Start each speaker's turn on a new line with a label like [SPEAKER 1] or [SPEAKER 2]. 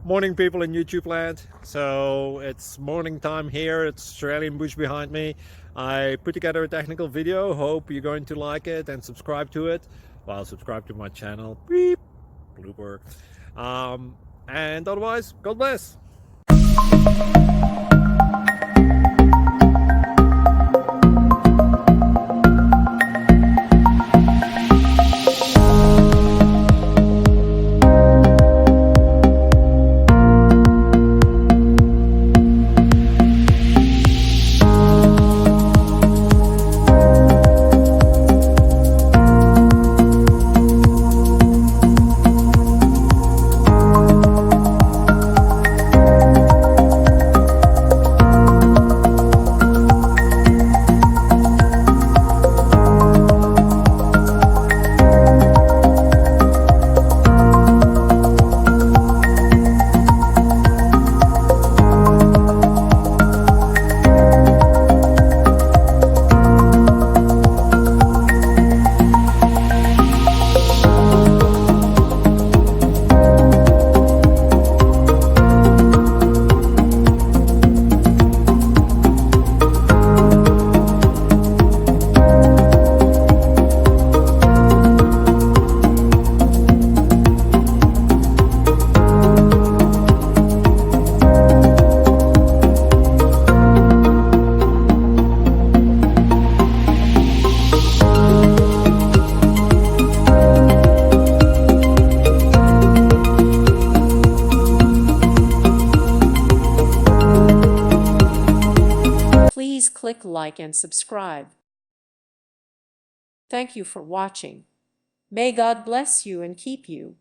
[SPEAKER 1] Morning, people in YouTube land. So it's morning time here. It's Australian bush behind me. I put together a technical video. Hope you're going to like it and subscribe to it. Well, subscribe to my channel. Beep, blooper. And otherwise, God bless.
[SPEAKER 2] Please click like and subscribe. Thank you for watching. May God bless you and keep you.